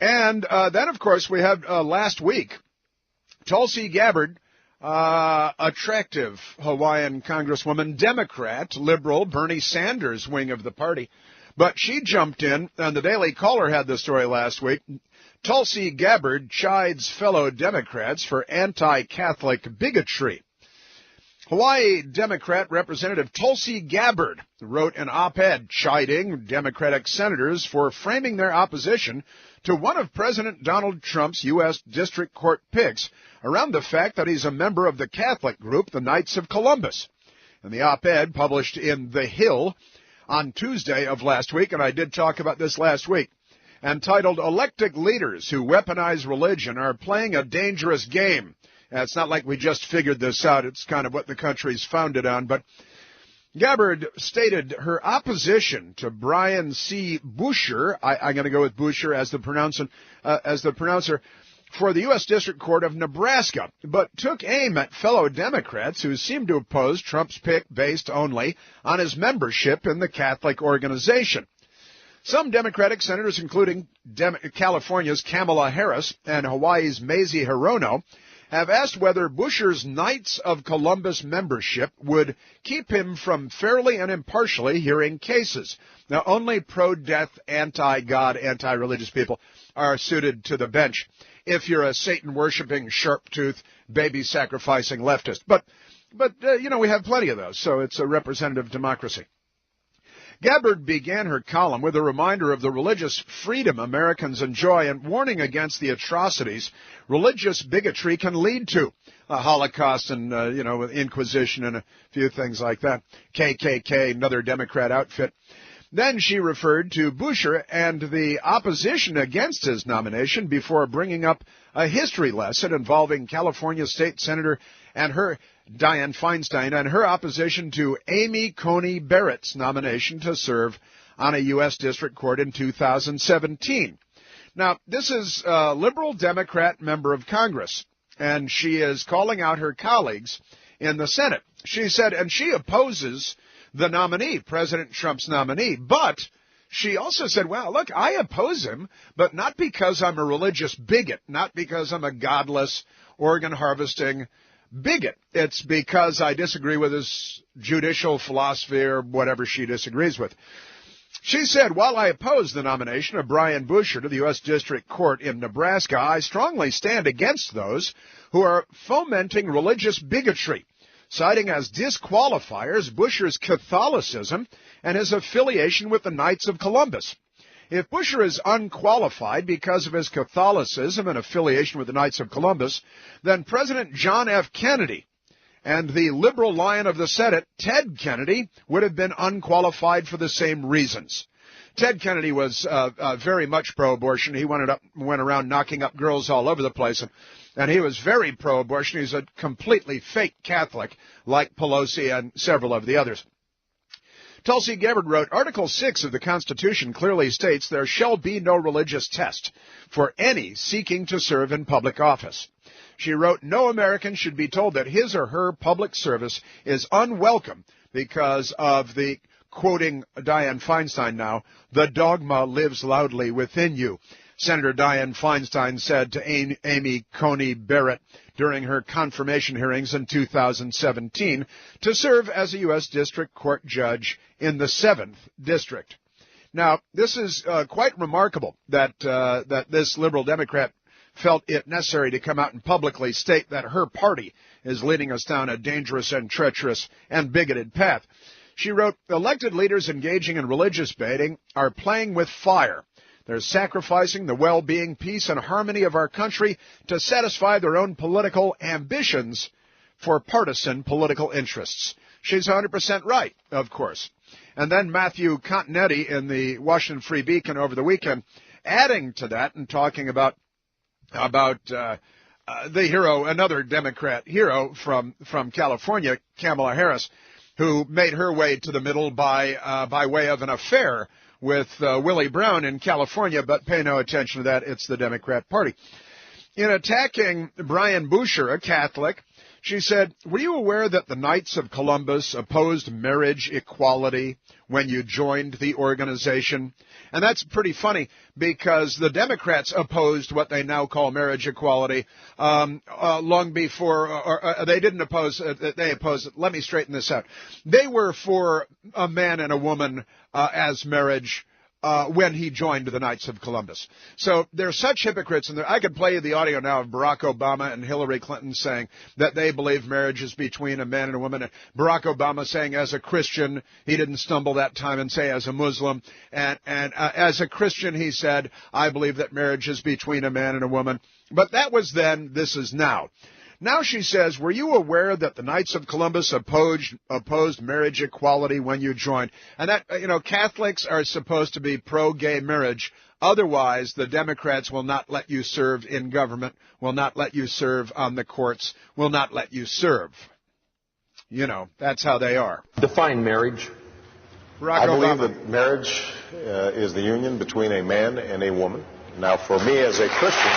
And then, of course, we had last week, Tulsi Gabbard, attractive Hawaiian Congresswoman, Democrat, liberal, Bernie Sanders wing of the party. But she jumped in, and the Daily Caller had the story last week. Tulsi Gabbard chides fellow Democrats for anti-Catholic bigotry. Hawaii Democrat Representative Tulsi Gabbard wrote an op-ed chiding Democratic senators for framing their opposition to one of President Donald Trump's U.S. District Court picks around the fact that he's a member of the Catholic group, the Knights of Columbus. And the op-ed published in The Hill on Tuesday of last week, and I did talk about this last week, entitled "Elected Leaders Who Weaponize Religion Are Playing a Dangerous Game." It's not like we just figured this out. It's kind of what the country's founded on. But Gabbard stated her opposition to Brian C. Busher, I'm going to go with Busher as the pronouncer, for the U.S. District Court of Nebraska, but took aim at fellow Democrats who seemed to oppose Trump's pick based only on his membership in the Catholic organization. Some Democratic senators, including California's Kamala Harris and Hawaii's Mazie Hirono, have asked whether Busher's Knights of Columbus membership would keep him from fairly and impartially hearing cases. Now, only pro-death, anti-God, anti-religious people are suited to the bench if you're a Satan-worshiping, sharp-toothed, baby-sacrificing leftist. But we have plenty of those, so it's a representative democracy. Gabbard began her column with a reminder of the religious freedom Americans enjoy and warning against the atrocities religious bigotry can lead to. A Holocaust and, Inquisition and a few things like that. KKK, another Democrat outfit. Then she referred to Busher and the opposition against his nomination before bringing up a history lesson involving California State Senator Dianne Feinstein and her opposition to Amy Coney Barrett's nomination to serve on a U.S. District Court in 2017. Now, this is a liberal Democrat member of Congress, and she is calling out her colleagues in the Senate. She said, and she opposes the nominee, President Trump's nominee, but she also said, well, look, I oppose him, but not because I'm a religious bigot, not because I'm a godless, organ-harvesting bigot. It's because I disagree with his judicial philosophy or whatever she disagrees with. She said, while I oppose the nomination of Brian Busher to the U.S. District Court in Nebraska, I strongly stand against those who are fomenting religious bigotry, citing as disqualifiers Busher's Catholicism and his affiliation with the Knights of Columbus. If Busher is unqualified because of his Catholicism and affiliation with the Knights of Columbus, then President John F. Kennedy and the liberal lion of the Senate, Ted Kennedy, would have been unqualified for the same reasons. Ted Kennedy was very much pro-abortion. He went around knocking up girls all over the place, and he was very pro-abortion. He's a completely fake Catholic, like Pelosi and several of the others. Tulsi Gabbard wrote, Article 6 of the Constitution clearly states there shall be no religious test for any seeking to serve in public office. She wrote, no American should be told that his or her public service is unwelcome because of the, quoting Dianne Feinstein now, the dogma lives loudly within you. Senator Dianne Feinstein said to Amy Coney Barrett during her confirmation hearings in 2017 to serve as a U.S. District Court judge in the 7th District. Now, this is quite remarkable that this liberal Democrat felt it necessary to come out and publicly state that her party is leading us down a dangerous and treacherous and bigoted path. She wrote, elected leaders engaging in religious baiting are playing with fire. They're sacrificing the well-being, peace, and harmony of our country to satisfy their own political ambitions for partisan political interests. She's 100% right, of course. And then Matthew Continetti in the Washington Free Beacon over the weekend, adding to that and talking about the hero, another Democrat hero from California, Kamala Harris, who made her way to the middle by way of an affair with Willie Brown in California, but pay no attention to that. It's the Democrat Party. In attacking Brian Busher, a Catholic, She said, were you aware that the Knights of Columbus opposed marriage equality when you joined the organization? And that's pretty funny because the Democrats opposed what they now call marriage equality long before, or they didn't oppose, they opposed it. Let me straighten this out. They were for a man and a woman as marriage when he joined the Knights of Columbus. So they're such hypocrites, and I could play you the audio now of Barack Obama and Hillary Clinton saying that they believe marriage is between a man and a woman. And Barack Obama saying as a Christian, he didn't stumble that time and say as a Muslim, and as a Christian he said, I believe that marriage is between a man and a woman. But that was then, this is now. Now she says, were you aware that the Knights of Columbus opposed marriage equality when you joined? And that, Catholics are supposed to be pro-gay marriage. Otherwise, the Democrats will not let you serve in government, will not let you serve on the courts, will not let you serve. That's how they are. Define marriage. I believe that marriage is the union between a man and a woman. Now, for me as a Christian...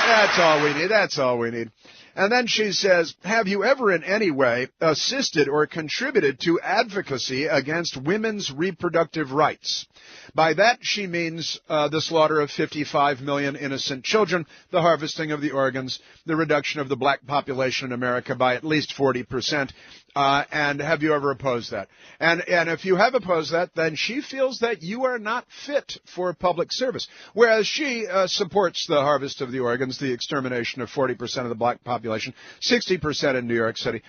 That's all we need. That's all we need. And then she says, have you ever in any way assisted or contributed to advocacy against women's reproductive rights? By that, she means the slaughter of 55 million innocent children, the harvesting of the organs, the reduction of the black population in America by at least 40%. And have you ever opposed that? And if you have opposed that, then she feels that you are not fit for public service. Whereas she supports the harvest of the organs, the extermination of 40% of the black population, 60% in New York City.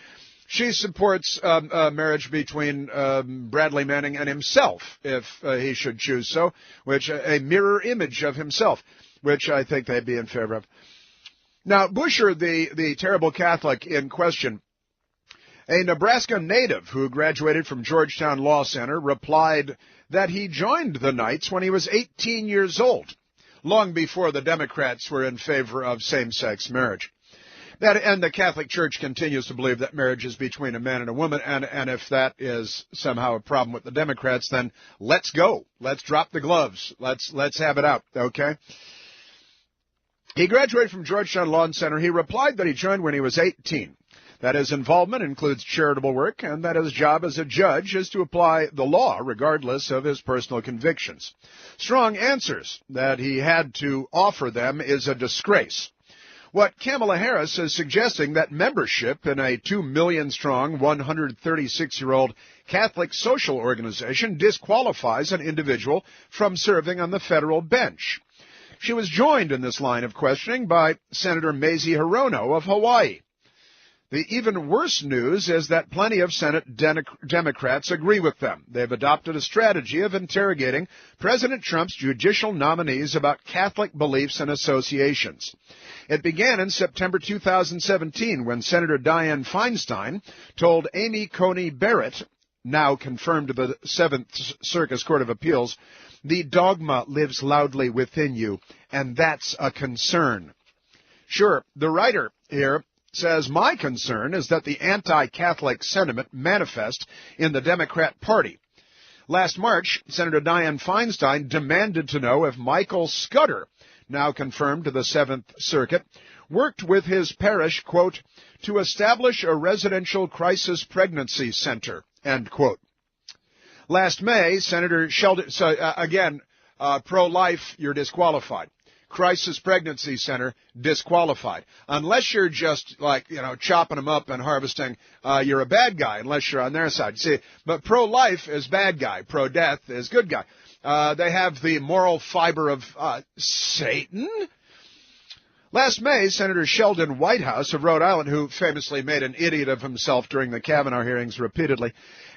She supports marriage between Bradley Manning and himself, if he should choose so, which a mirror image of himself, which I think they'd be in favor of. Now, Busher, the terrible Catholic in question, a Nebraska native who graduated from Georgetown Law Center, replied that he joined the Knights when he was 18 years old, long before the Democrats were in favor of same-sex marriage. And the Catholic Church continues to believe that marriage is between a man and a woman, and if that is somehow a problem with the Democrats, then let's go. Let's drop the gloves. Let's have it out, okay? He graduated from Georgetown Law Center. He replied that he joined when he was 18. That his involvement includes charitable work, and that his job as a judge is to apply the law regardless of his personal convictions. Strong answers that he had to offer them is a disgrace. What Kamala Harris is suggesting that membership in a 2 million strong, 136-year-old Catholic social organization disqualifies an individual from serving on the federal bench. She was joined in this line of questioning by Senator Mazie Hirono of Hawaii. The even worse news is that plenty of Senate Democrats agree with them. They've adopted a strategy of interrogating President Trump's judicial nominees about Catholic beliefs and associations. It began in September 2017 when Senator Dianne Feinstein told Amy Coney Barrett, now confirmed to the Seventh Circuit Court of Appeals, the dogma lives loudly within you, and that's a concern. Sure, the writer here says, my concern is that the anti-Catholic sentiment manifest in the Democrat Party. Last March, Senator Dianne Feinstein demanded to know if Michael Scudder, now confirmed to the Seventh Circuit, worked with his parish, quote, to establish a residential crisis pregnancy center, end quote. Last May, Senator Sheldon, pro-life, you're disqualified. Crisis Pregnancy Center, disqualified. Unless you're just chopping them up and harvesting, you're a bad guy unless you're on their side. See, but pro-life is bad guy. Pro-death is good guy. They have the moral fiber of Satan. Last May, Senator Sheldon Whitehouse of Rhode Island, who famously made an idiot of himself during the Kavanaugh hearings repeatedly,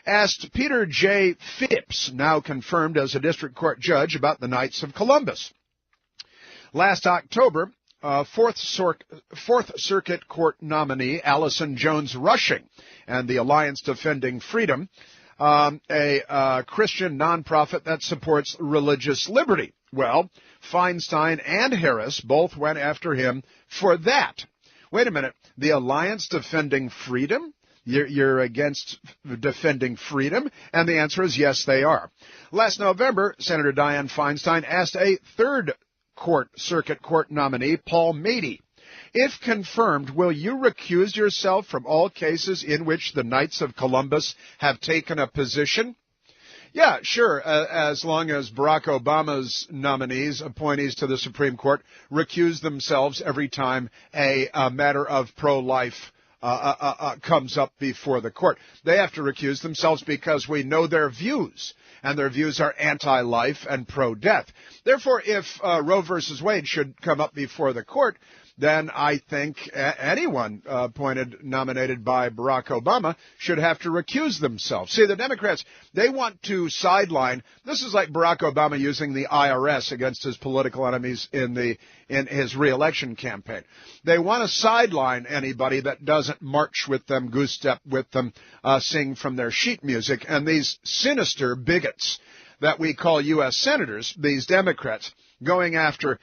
asked Peter J. Phipps, now confirmed as a district court judge, about the Knights of Columbus. Last October, Fourth Circuit Court nominee Allison Jones Rushing and the Alliance Defending Freedom, a Christian nonprofit that supports religious liberty. Well, Feinstein and Harris both went after him for that. Wait a minute, the Alliance Defending Freedom? You're against defending freedom? And the answer is yes, they are. Last November, Senator Dianne Feinstein asked a third Circuit Court nominee, Paul Mady, If confirmed, will you recuse yourself from all cases in which the Knights of Columbus have taken a position? Yeah, sure, as long as Barack Obama's nominees, appointees to the Supreme Court, recuse themselves every time a matter of pro-life comes up before the court. They have to recuse themselves because we know their views, and their views are anti-life and pro-death. Therefore, if Roe versus Wade should come up before the court, then I think anyone nominated by Barack Obama should have to recuse themselves. See, the Democrats, they want to sideline. This is like Barack Obama using the IRS against his political enemies in his reelection campaign. They want to sideline anybody that doesn't march with them, goose step with them, sing from their sheet music. And these sinister bigots that we call U.S. senators, these Democrats, going after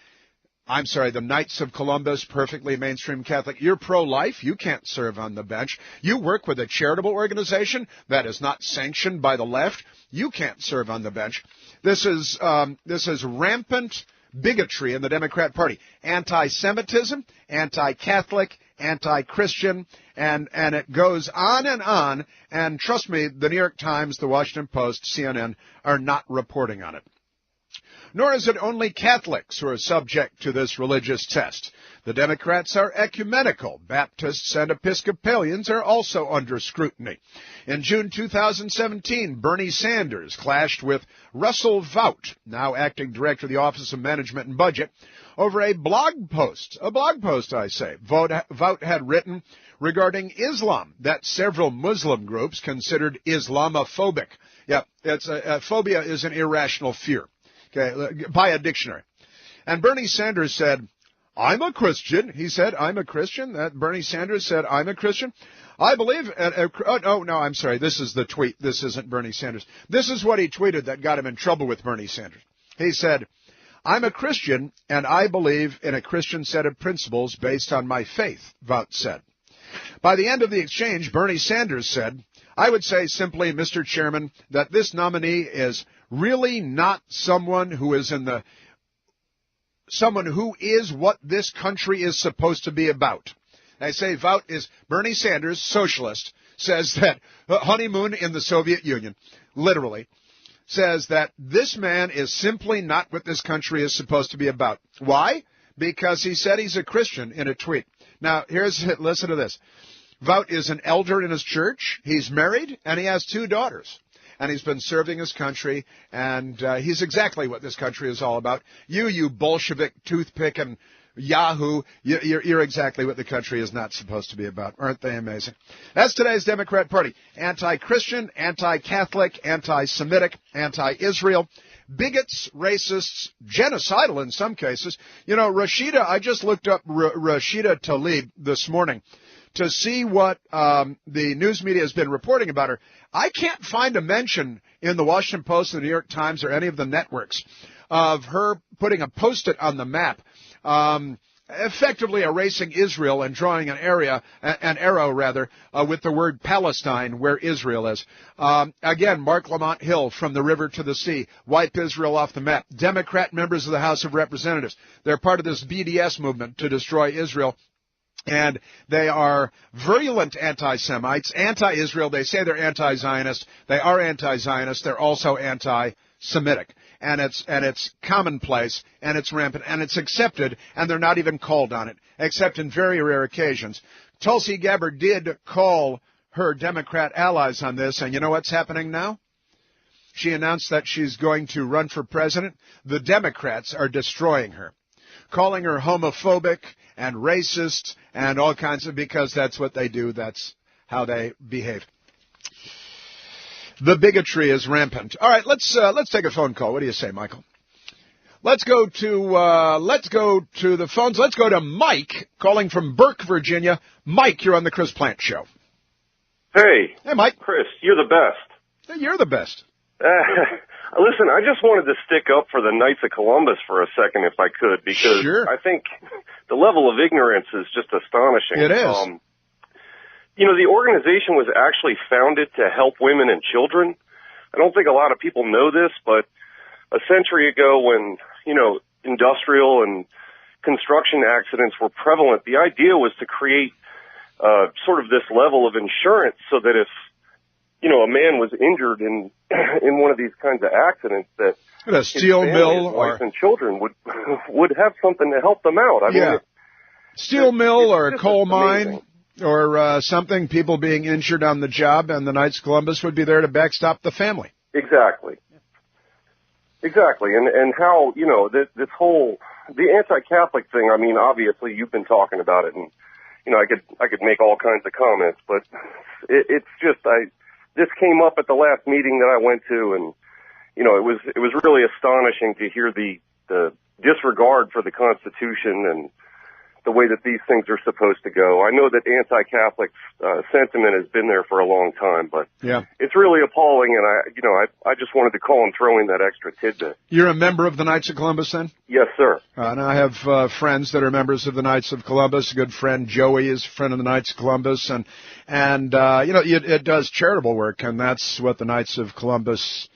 the Knights of Columbus, perfectly mainstream Catholic. You're pro-life. You can't serve on the bench. You work with a charitable organization that is not sanctioned by the left. You can't serve on the bench. This is rampant bigotry in the Democrat Party. Anti-Semitism, anti-Catholic, anti-Christian, and it goes on. And trust me, the New York Times, the Washington Post, CNN are not reporting on it. Nor is it only Catholics who are subject to this religious test. The Democrats are ecumenical. Baptists and Episcopalians are also under scrutiny. In June 2017, Bernie Sanders clashed with Russell Vought, now acting director of the Office of Management and Budget, over a blog post. Vought had written regarding Islam that several Muslim groups considered Islamophobic. Yeah, phobia is an irrational fear. Okay, by a dictionary. And Bernie Sanders said, I'm a Christian. He said, I'm a Christian. Bernie Sanders said, I'm a Christian. I believe, this is the tweet. This isn't Bernie Sanders. This is what he tweeted that got him in trouble with Bernie Sanders. He said, I'm a Christian, and I believe in a Christian set of principles based on my faith, Vought said. By the end of the exchange, Bernie Sanders said, I would say simply, Mr. Chairman, that this nominee is really not someone who is what this country is supposed to be about. I say Vought is Bernie Sanders, socialist, says that honeymoon in the Soviet Union, literally, says that this man is simply not what this country is supposed to be about. Why? Because he said he's a Christian in a tweet. Now, listen to this. Vought is an elder in his church. He's married, and he has 2 daughters. And he's been serving his country, and he's exactly what this country is all about. You Bolshevik toothpick and Yahoo, you're exactly what the country is not supposed to be about. Aren't they amazing? That's today's Democrat Party. Anti-Christian, anti-Catholic, anti-Semitic, anti-Israel, bigots, racists, genocidal in some cases. You know, I just looked up Rashida Tlaib this morning to see what the news media has been reporting about her. I can't find a mention in the Washington Post, the New York Times, or any of the networks of her putting a post-it on the map, effectively erasing Israel and drawing an arrow with the word Palestine where Israel is. Again, Mark Lamont Hill, from the river to the sea, wipe Israel off the map. Democrat members of the House of Representatives, they're part of this BDS movement to destroy Israel. And they are virulent anti-Semites, anti-Israel. They say they're anti-Zionist. They are anti-Zionist. They're also anti-Semitic. And it's commonplace, and it's rampant, and it's accepted, and they're not even called on it, except in very rare occasions. Tulsi Gabbard did call her Democrat allies on this, and you know what's happening now? She announced that she's going to run for president. The Democrats are destroying her, calling her homophobic and racist and all kinds of, because that's what they do. That's how they behave. The bigotry is rampant. All right, let's take a phone call. What do you say, Michael? Let's go to the phones. Let's go to Mike calling from Burke, Virginia. Mike, you're on the Chris Plante Show. Hey, Mike. Chris, you're the best. You're the best. Listen, I just wanted to stick up for the Knights of Columbus for a second, if I could, because sure. I think the level of ignorance is just astonishing. It is. The organization was actually founded to help women and children. I don't think a lot of people know this, but a century ago when, industrial and construction accidents were prevalent, the idea was to create sort of this level of insurance so that if, you know, a man was injured in one of these kinds of accidents, that a steel mill his wife and children would have something to help them out. I mean, steel mill or a coal mine or something, people being injured on the job, and the Knights of Columbus would be there to backstop the family. Exactly. And how, you know, this whole, the anti-Catholic thing, I mean, obviously you've been talking about it, and, you know, I could make all kinds of comments, but it's just, this came up at the last meeting that I went to, and, you know, it was really astonishing to hear the disregard for the Constitution and the way that these things are supposed to go. I know that anti-Catholic sentiment has been there for a long time, but it's really appalling, and I just wanted to call and throw in that extra tidbit. You're a member of the Knights of Columbus, then? Yes, sir. And I have friends that are members of the Knights of Columbus. A good friend, Joey, is a friend of the Knights of Columbus, and you know, it does charitable work, and that's what the Knights of Columbus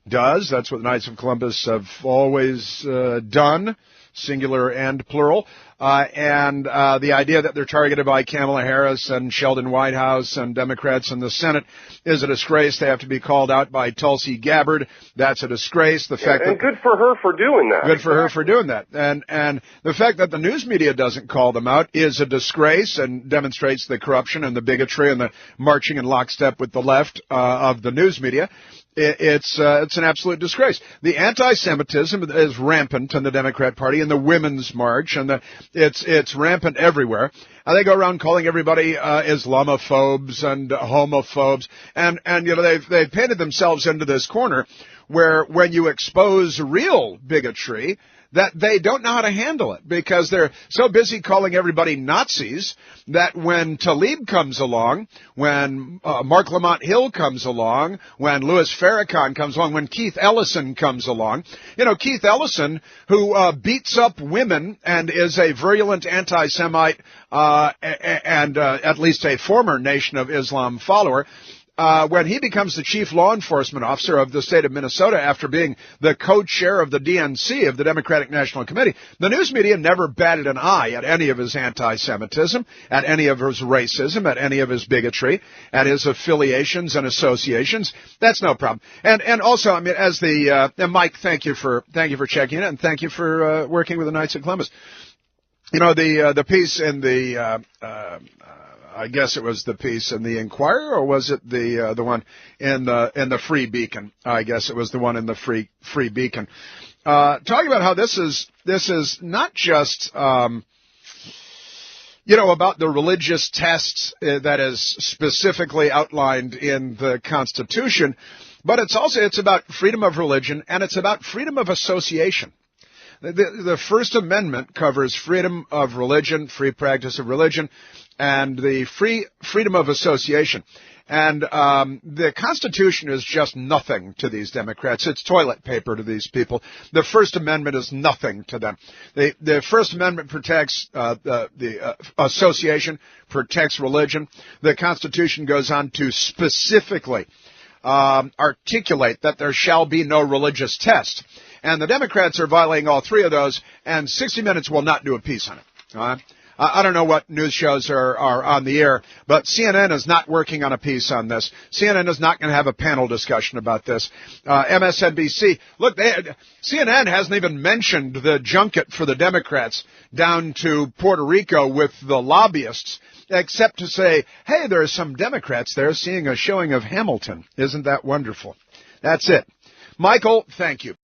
does. That's what the Knights of Columbus have always done, singular and plural. The idea that they're targeted by Kamala Harris and Sheldon Whitehouse and Democrats in the Senate is a disgrace. They have to be called out by Tulsi Gabbard. That's a disgrace. The fact and good for her for doing that. Good for her for doing that. And the fact that the news media doesn't call them out is a disgrace and demonstrates the corruption and the bigotry and the marching in lockstep with the left of the news media. It's an absolute disgrace. The anti-Semitism is rampant in the Democrat Party, in the Women's March, and it's rampant everywhere. They go around calling everybody Islamophobes and homophobes, and you know, they've painted themselves into this corner where when you expose real bigotry, that they don't know how to handle it because they're so busy calling everybody Nazis that when Tlaib comes along, when Mark Lamont Hill comes along, when Louis Farrakhan comes along, when Keith Ellison comes along, you know, Keith Ellison, who beats up women and is a virulent anti-Semite and at least a former Nation of Islam follower, when he becomes the chief law enforcement officer of the state of Minnesota after being the co-chair of the DNC, of the Democratic National Committee, the news media never batted an eye at any of his anti-Semitism, at any of his racism, at any of his bigotry, at his affiliations and associations. That's no problem. And also, I mean, as the and Mike, thank you for checking in, and thank you for working with the Knights of Columbus. You know, the piece in the I guess it was the piece in the Inquirer, or was it the one in the Free Beacon? I guess it was the one in the Free Beacon. Talking about how this is not just you know, about the religious tests that is specifically outlined in the Constitution, but it's about freedom of religion, and it's about freedom of association. The First Amendment covers freedom of religion, free practice of religion, and the freedom of association. And the Constitution is just nothing to these Democrats. It's toilet paper to these people. The First Amendment is nothing to them. The First Amendment protects the association, protects religion. The Constitution goes on to specifically articulate that there shall be no religious test. And the Democrats are violating all three of those, and 60 Minutes will not do a piece on it. All right? I don't know what news shows are on the air, but CNN is not working on a piece on this. CNN is not going to have a panel discussion about this. MSNBC, look, CNN hasn't even mentioned the junket for the Democrats down to Puerto Rico with the lobbyists, except to say, hey, there are some Democrats there seeing a showing of Hamilton. Isn't that wonderful? That's it. Michael, thank you.